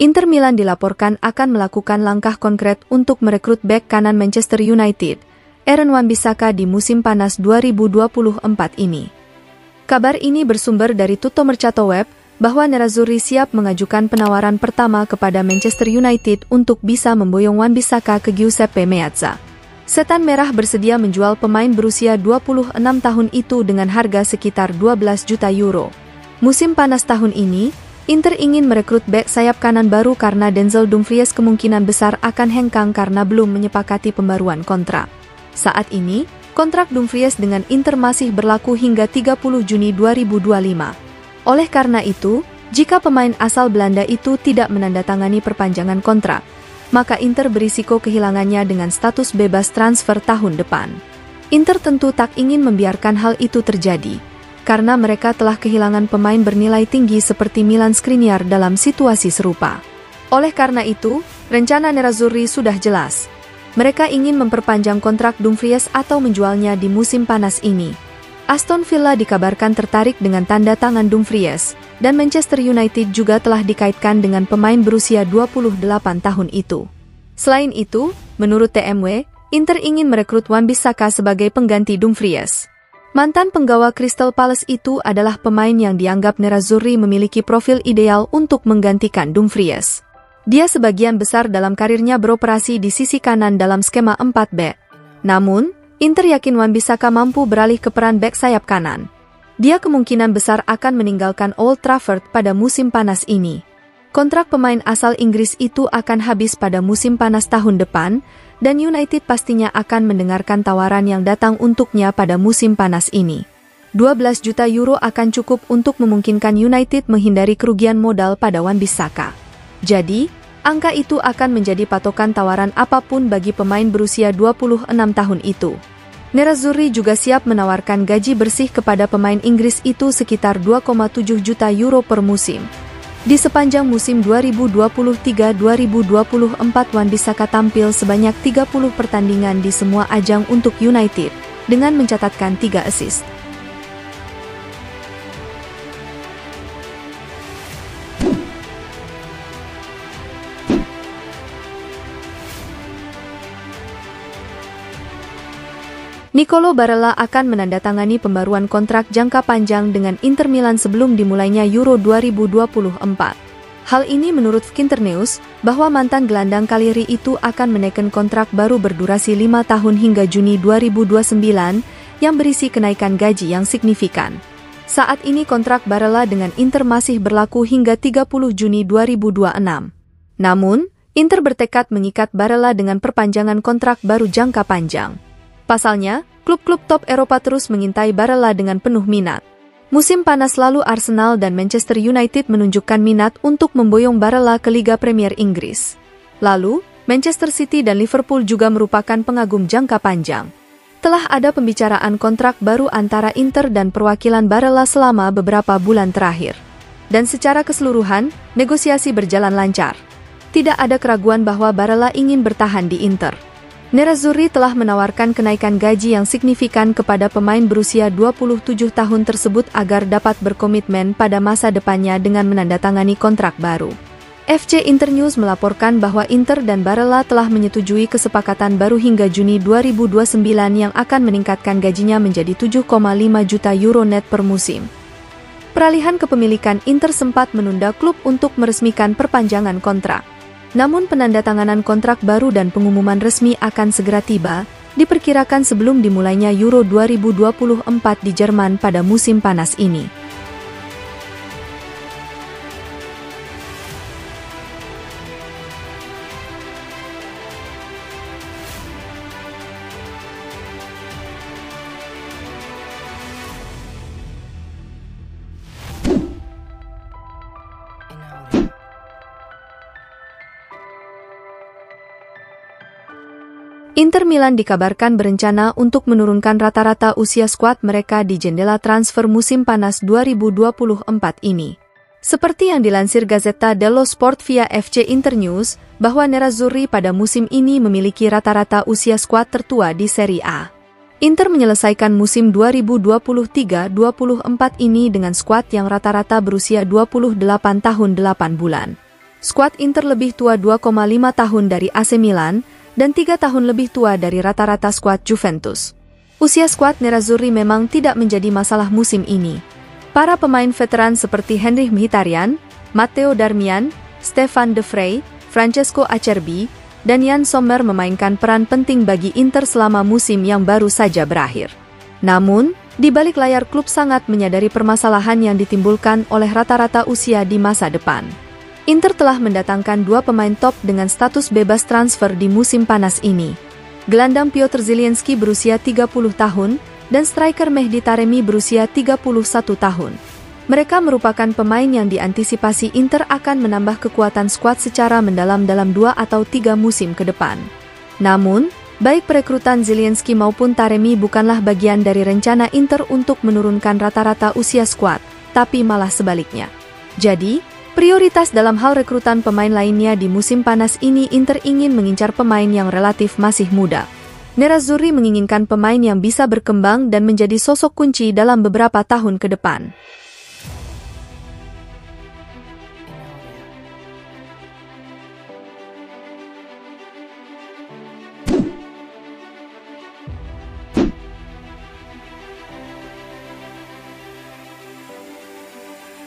Inter Milan dilaporkan akan melakukan langkah konkret untuk merekrut bek kanan Manchester United, Aaron Wan-Bissaka di musim panas 2024 ini. Kabar ini bersumber dari Tutto Mercato Web, bahwa Nerazzurri siap mengajukan penawaran pertama kepada Manchester United untuk bisa memboyong Wan-Bissaka ke Giuseppe Meazza. Setan Merah bersedia menjual pemain berusia 26 tahun itu dengan harga sekitar 12 juta euro. Musim panas tahun ini, Inter ingin merekrut bek sayap kanan baru karena Denzel Dumfries kemungkinan besar akan hengkang karena belum menyepakati pembaruan kontrak. Saat ini, kontrak Dumfries dengan Inter masih berlaku hingga 30 Juni 2025. Oleh karena itu, jika pemain asal Belanda itu tidak menandatangani perpanjangan kontrak, maka Inter berisiko kehilangannya dengan status bebas transfer tahun depan. Inter tentu tak ingin membiarkan hal itu terjadi, karena mereka telah kehilangan pemain bernilai tinggi seperti Milan Skriniar dalam situasi serupa. Oleh karena itu, rencana Nerazzurri sudah jelas. Mereka ingin memperpanjang kontrak Dumfries atau menjualnya di musim panas ini. Aston Villa dikabarkan tertarik dengan tanda tangan Dumfries, dan Manchester United juga telah dikaitkan dengan pemain berusia 28 tahun itu. Selain itu, menurut TMW, Inter ingin merekrut Wan-Bissaka sebagai pengganti Dumfries. Mantan penggawa Crystal Palace itu adalah pemain yang dianggap Nerazzurri memiliki profil ideal untuk menggantikan Dumfries. Dia sebagian besar dalam karirnya beroperasi di sisi kanan dalam skema 4 back. Namun, Inter yakin Wan-Bissaka mampu beralih ke peran bek sayap kanan. Dia kemungkinan besar akan meninggalkan Old Trafford pada musim panas ini. Kontrak pemain asal Inggris itu akan habis pada musim panas tahun depan, dan United pastinya akan mendengarkan tawaran yang datang untuknya pada musim panas ini. 12 juta euro akan cukup untuk memungkinkan United menghindari kerugian modal pada Wan-Bissaka. Jadi, angka itu akan menjadi patokan tawaran apapun bagi pemain berusia 26 tahun itu. Nerazzurri juga siap menawarkan gaji bersih kepada pemain Inggris itu sekitar 2,7 juta euro per musim. Di sepanjang musim 2023-2024 Wan-Bissaka tampil sebanyak 30 pertandingan di semua ajang untuk United, dengan mencatatkan 3 assist. Nicolo Barella akan menandatangani pembaruan kontrak jangka panjang dengan Inter Milan sebelum dimulainya Euro 2024. Hal ini menurut Skinternews, bahwa mantan gelandang Cagliari itu akan menaikkan kontrak baru berdurasi 5 tahun hingga Juni 2029, yang berisi kenaikan gaji yang signifikan. Saat ini kontrak Barella dengan Inter masih berlaku hingga 30 Juni 2026. Namun, Inter bertekad mengikat Barella dengan perpanjangan kontrak baru jangka panjang. Pasalnya, klub-klub top Eropa terus mengintai Barella dengan penuh minat. Musim panas lalu Arsenal dan Manchester United menunjukkan minat untuk memboyong Barella ke Liga Premier Inggris. Lalu, Manchester City dan Liverpool juga merupakan pengagum jangka panjang. Telah ada pembicaraan kontrak baru antara Inter dan perwakilan Barella selama beberapa bulan terakhir. Dan secara keseluruhan, negosiasi berjalan lancar. Tidak ada keraguan bahwa Barella ingin bertahan di Inter. Nerazzurri telah menawarkan kenaikan gaji yang signifikan kepada pemain berusia 27 tahun tersebut agar dapat berkomitmen pada masa depannya dengan menandatangani kontrak baru. FC Internews melaporkan bahwa Inter dan Barella telah menyetujui kesepakatan baru hingga Juni 2029 yang akan meningkatkan gajinya menjadi 7,5 juta euro net per musim. Peralihan kepemilikan Inter sempat menunda klub untuk meresmikan perpanjangan kontrak. Namun penandatanganan kontrak baru dan pengumuman resmi akan segera tiba, diperkirakan sebelum dimulainya Euro 2024 di Jerman pada musim panas ini. Inter Milan dikabarkan berencana untuk menurunkan rata-rata usia skuad mereka di jendela transfer musim panas 2024 ini. Seperti yang dilansir Gazzetta dello Sport via FC Internews, bahwa Nerazzurri pada musim ini memiliki rata-rata usia skuad tertua di Serie A. Inter menyelesaikan musim 2023-24 ini dengan skuad yang rata-rata berusia 28 tahun 8 bulan. Skuad Inter lebih tua 2,5 tahun dari AC Milan dan 3 tahun lebih tua dari rata-rata skuad Juventus. Usia skuad Nerazzurri memang tidak menjadi masalah musim ini. Para pemain veteran seperti Henrikh Mkhitaryan, Matteo Darmian, Stefan De Vrij, Francesco Acerbi, dan Yann Sommer memainkan peran penting bagi Inter selama musim yang baru saja berakhir. Namun, di balik layar klub sangat menyadari permasalahan yang ditimbulkan oleh rata-rata usia di masa depan. Inter telah mendatangkan 2 pemain top dengan status bebas transfer di musim panas ini. Gelandang Piotr Zielinski berusia 30 tahun, dan striker Mehdi Taremi berusia 31 tahun. Mereka merupakan pemain yang diantisipasi Inter akan menambah kekuatan skuad secara mendalam dalam 2 atau 3 musim ke depan. Namun, baik perekrutan Zielinski maupun Taremi bukanlah bagian dari rencana Inter untuk menurunkan rata-rata usia skuad, tapi malah sebaliknya. Jadi, prioritas dalam hal rekrutan pemain lainnya di musim panas ini Inter ingin mengincar pemain yang relatif masih muda. Nerazzurri menginginkan pemain yang bisa berkembang dan menjadi sosok kunci dalam beberapa tahun ke depan.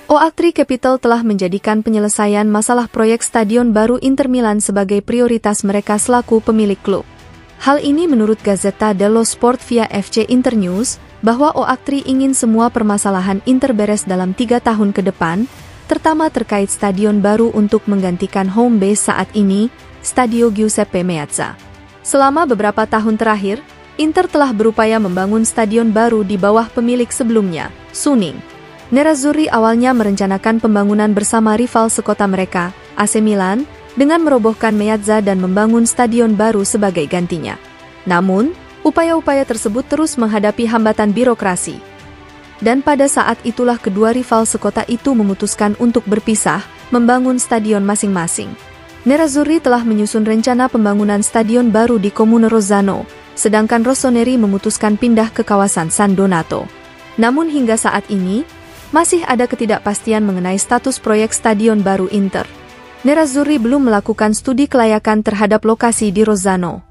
Oaktree Capital telah menjadikan penyelesaian masalah proyek stadion baru Inter Milan sebagai prioritas mereka selaku pemilik klub. Hal ini menurut Gazzetta dello Sport via FC Internews, bahwa Oaktree ingin semua permasalahan Inter beres dalam 3 tahun ke depan, terutama terkait stadion baru untuk menggantikan home base saat ini, Stadio Giuseppe Meazza. Selama beberapa tahun terakhir, Inter telah berupaya membangun stadion baru di bawah pemilik sebelumnya, Suning. Nerazzurri awalnya merencanakan pembangunan bersama rival sekota mereka, AC Milan, dengan merobohkan Meazza dan membangun stadion baru sebagai gantinya. Namun, upaya-upaya tersebut terus menghadapi hambatan birokrasi. Dan pada saat itulah kedua rival sekota itu memutuskan untuk berpisah, membangun stadion masing-masing. Nerazzurri telah menyusun rencana pembangunan stadion baru di Comune Rozzano, sedangkan Rossoneri memutuskan pindah ke kawasan San Donato. Namun hingga saat ini, masih ada ketidakpastian mengenai status proyek stadion baru Inter. Nerazzurri belum melakukan studi kelayakan terhadap lokasi di Rozzano.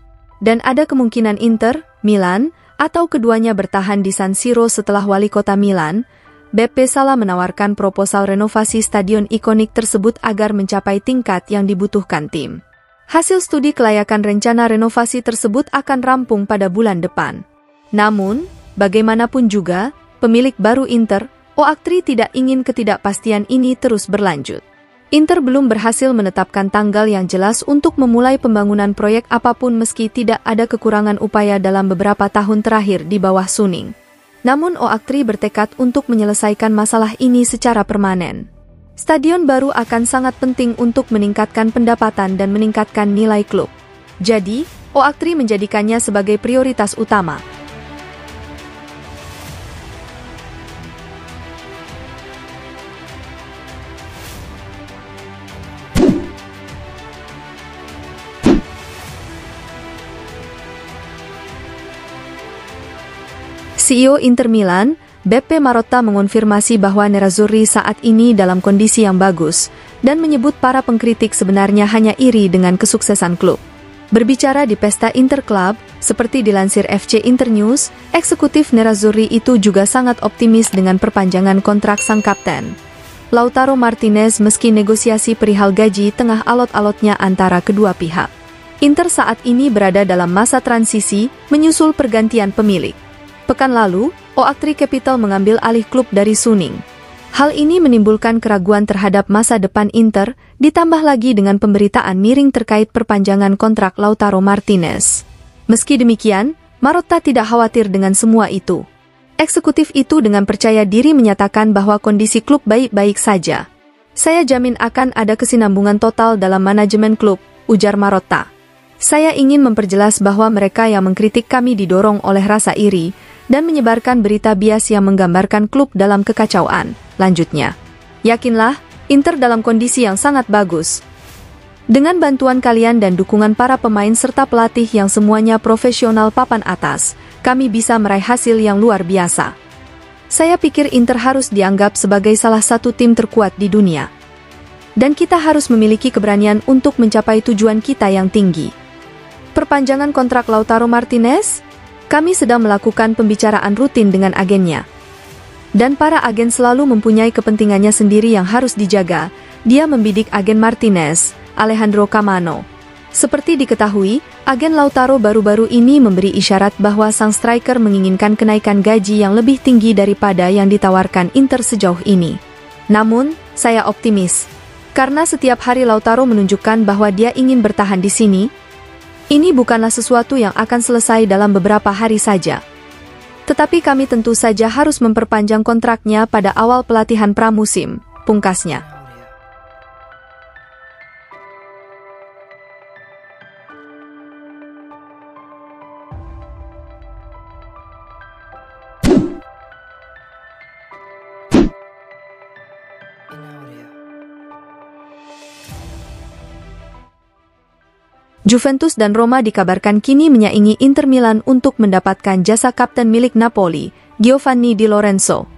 Dan ada kemungkinan Inter, Milan, atau keduanya bertahan di San Siro setelah wali kota Milan, Beppe Sala menawarkan proposal renovasi stadion ikonik tersebut agar mencapai tingkat yang dibutuhkan tim. Hasil studi kelayakan rencana renovasi tersebut akan rampung pada bulan depan. Namun, bagaimanapun juga, pemilik baru Inter, Oaktree tidak ingin ketidakpastian ini terus berlanjut. Inter belum berhasil menetapkan tanggal yang jelas untuk memulai pembangunan proyek apapun meski tidak ada kekurangan upaya dalam beberapa tahun terakhir di bawah Suning. Namun Oaktree bertekad untuk menyelesaikan masalah ini secara permanen. Stadion baru akan sangat penting untuk meningkatkan pendapatan dan meningkatkan nilai klub. Jadi, Oaktree menjadikannya sebagai prioritas utama. CEO Inter Milan, Beppe Marotta mengonfirmasi bahwa Nerazzurri saat ini dalam kondisi yang bagus, dan menyebut para pengkritik sebenarnya hanya iri dengan kesuksesan klub. Berbicara di pesta Inter Club, seperti dilansir FC Internews, eksekutif Nerazzurri itu juga sangat optimis dengan perpanjangan kontrak sang kapten, Lautaro Martinez, meski negosiasi perihal gaji tengah alot-alotnya antara kedua pihak. Inter saat ini berada dalam masa transisi, menyusul pergantian pemilik. Pekan lalu, Oaktree Capital mengambil alih klub dari Suning. Hal ini menimbulkan keraguan terhadap masa depan Inter, ditambah lagi dengan pemberitaan miring terkait perpanjangan kontrak Lautaro Martinez. Meski demikian, Marotta tidak khawatir dengan semua itu. Eksekutif itu dengan percaya diri menyatakan bahwa kondisi klub baik-baik saja. Saya jamin akan ada kesinambungan total dalam manajemen klub, ujar Marotta. Saya ingin memperjelas bahwa mereka yang mengkritik kami didorong oleh rasa iri, dan menyebarkan berita bias yang menggambarkan klub dalam kekacauan, lanjutnya. Yakinlah, Inter dalam kondisi yang sangat bagus. Dengan bantuan kalian dan dukungan para pemain serta pelatih yang semuanya profesional papan atas, kami bisa meraih hasil yang luar biasa. Saya pikir Inter harus dianggap sebagai salah satu tim terkuat di dunia. dan kita harus memiliki keberanian untuk mencapai tujuan kita yang tinggi. Perpanjangan kontrak Lautaro Martinez? Kami sedang melakukan pembicaraan rutin dengan agennya. Dan para agen selalu mempunyai kepentingannya sendiri yang harus dijaga. Dia membidik agen Martinez, Alejandro Camano. Seperti diketahui, agen Lautaro baru-baru ini memberi isyarat bahwa sang striker menginginkan kenaikan gaji yang lebih tinggi daripada yang ditawarkan Inter sejauh ini. Namun, saya optimis. Karena setiap hari Lautaro menunjukkan bahwa dia ingin bertahan di sini, ini bukanlah sesuatu yang akan selesai dalam beberapa hari saja. Tetapi kami tentu saja harus memperpanjang kontraknya pada awal pelatihan pramusim, pungkasnya. Juventus dan Roma dikabarkan kini menyaingi Inter Milan untuk mendapatkan jasa kapten milik Napoli, Giovanni Di Lorenzo.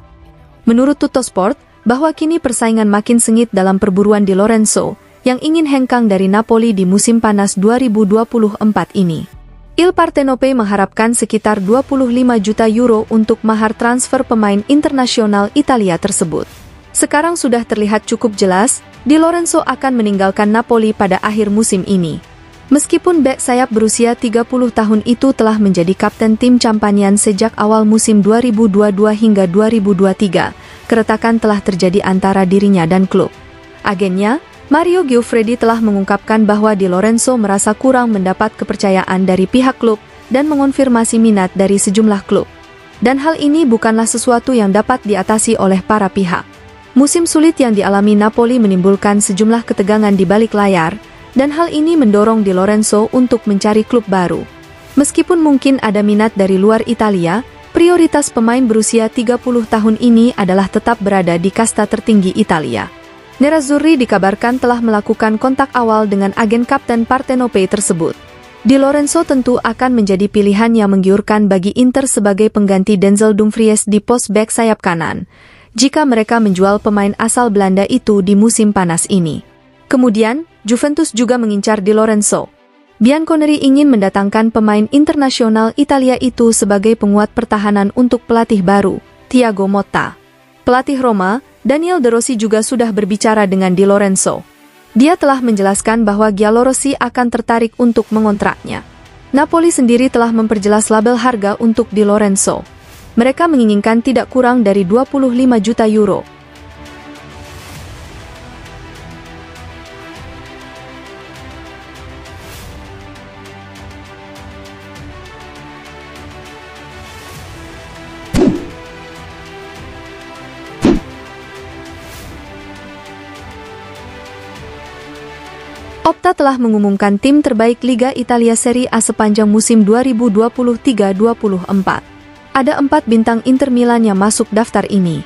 Menurut Tuttosport, bahwa kini persaingan makin sengit dalam perburuan Di Lorenzo, yang ingin hengkang dari Napoli di musim panas 2024 ini. Il Partenope mengharapkan sekitar 25 juta euro untuk mahar transfer pemain internasional Italia tersebut. Sekarang sudah terlihat cukup jelas, Di Lorenzo akan meninggalkan Napoli pada akhir musim ini. Meskipun bek sayap berusia 30 tahun itu telah menjadi kapten tim Campanian sejak awal musim 2022 hingga 2023, keretakan telah terjadi antara dirinya dan klub. Agennya, Mario Giuffredi telah mengungkapkan bahwa Di Lorenzo merasa kurang mendapat kepercayaan dari pihak klub dan mengonfirmasi minat dari sejumlah klub. Dan hal ini bukanlah sesuatu yang dapat diatasi oleh para pihak. Musim sulit yang dialami Napoli menimbulkan sejumlah ketegangan di balik layar, dan hal ini mendorong Di Lorenzo untuk mencari klub baru. Meskipun mungkin ada minat dari luar Italia, prioritas pemain berusia 30 tahun ini adalah tetap berada di kasta tertinggi Italia. Nerazzurri dikabarkan telah melakukan kontak awal dengan agen kapten Partenope tersebut. Di Lorenzo tentu akan menjadi pilihan yang menggiurkan bagi Inter sebagai pengganti Denzel Dumfries di pos bek sayap kanan, jika mereka menjual pemain asal Belanda itu di musim panas ini. Kemudian, Juventus juga mengincar Di Lorenzo. Bianconeri ingin mendatangkan pemain internasional Italia itu sebagai penguat pertahanan untuk pelatih baru, Thiago Motta. Pelatih Roma, Daniel De Rossi juga sudah berbicara dengan Di Lorenzo. Dia telah menjelaskan bahwa Giallorossi akan tertarik untuk mengontraknya. Napoli sendiri telah memperjelas label harga untuk Di Lorenzo. Mereka menginginkan tidak kurang dari 25 juta euro. Opta telah mengumumkan tim terbaik Liga Italia Serie A sepanjang musim 2023-24. Ada 4 bintang Inter Milan yang masuk daftar ini.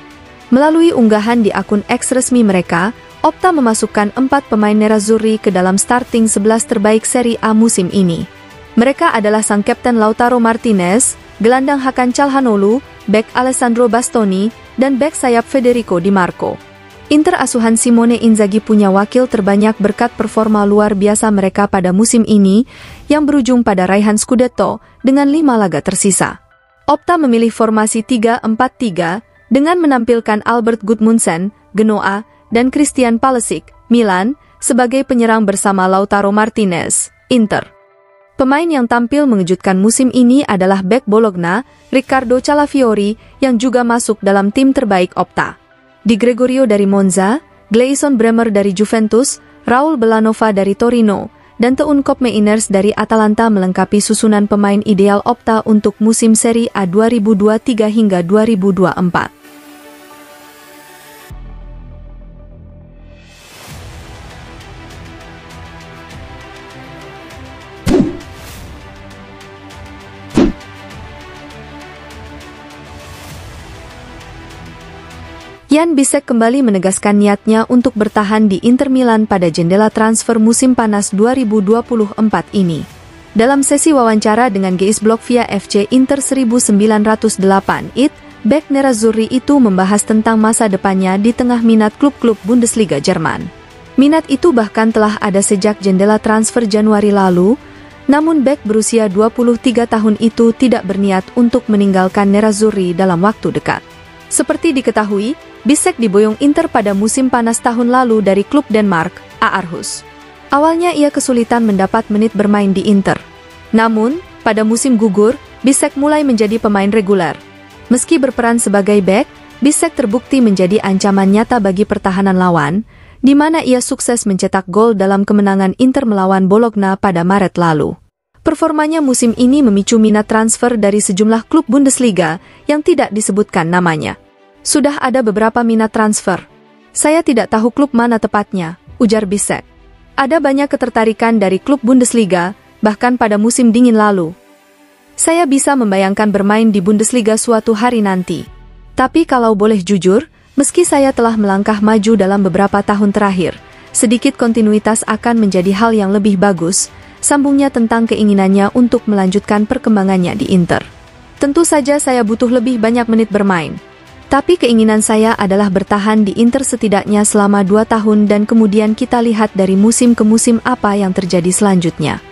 Melalui unggahan di akun X resmi mereka, Opta memasukkan 4 pemain nerazzurri ke dalam starting 11 terbaik Serie A musim ini. Mereka adalah sang kapten Lautaro Martinez, gelandang Hakan Calhanoglu, bek Alessandro Bastoni, dan bek sayap Federico Di Marco. Inter asuhan Simone Inzaghi punya wakil terbanyak berkat performa luar biasa mereka pada musim ini, yang berujung pada raihan Scudetto dengan 5 laga tersisa. Opta memilih formasi 3-4-3 dengan menampilkan Albert Gudmundsson, Genoa, dan Christian Pulisic, Milan, sebagai penyerang bersama Lautaro Martinez, Inter. Pemain yang tampil mengejutkan musim ini adalah bek Bologna, Riccardo Calafiori, yang juga masuk dalam tim terbaik Opta. Di Gregorio dari Monza, Gleison Bremer dari Juventus, Raul Belanova dari Torino, dan Teun Koopmeiners dari Atalanta melengkapi susunan pemain ideal Opta untuk musim Serie A 2023 hingga 2024. Jan Bisek kembali menegaskan niatnya untuk bertahan di Inter Milan pada jendela transfer musim panas 2024 ini. Dalam sesi wawancara dengan GS Blog via FC Inter 1908 IT, bek nerazzurri itu membahas tentang masa depannya di tengah minat klub-klub Bundesliga Jerman. Minat itu bahkan telah ada sejak jendela transfer Januari lalu, namun bek berusia 23 tahun itu tidak berniat untuk meninggalkan Nerazzurri dalam waktu dekat. Seperti diketahui, Bisek diboyong Inter pada musim panas tahun lalu dari klub Denmark, Aarhus. Awalnya ia kesulitan mendapat menit bermain di Inter. Namun, pada musim gugur, Bisek mulai menjadi pemain reguler. Meski berperan sebagai bek, Bisek terbukti menjadi ancaman nyata bagi pertahanan lawan, di mana ia sukses mencetak gol dalam kemenangan Inter melawan Bologna pada Maret lalu. Performanya musim ini memicu minat transfer dari sejumlah klub Bundesliga yang tidak disebutkan namanya. Sudah ada beberapa minat transfer. Saya tidak tahu klub mana tepatnya, ujar Bisek. Ada banyak ketertarikan dari klub Bundesliga, bahkan pada musim dingin lalu. Saya bisa membayangkan bermain di Bundesliga suatu hari nanti. Tapi kalau boleh jujur, meski saya telah melangkah maju dalam beberapa tahun terakhir, sedikit kontinuitas akan menjadi hal yang lebih bagus, sambungnya tentang keinginannya untuk melanjutkan perkembangannya di Inter. Tentu saja saya butuh lebih banyak menit bermain. Tapi keinginan saya adalah bertahan di Inter setidaknya selama 2 tahun dan kemudian kita lihat dari musim ke musim apa yang terjadi selanjutnya.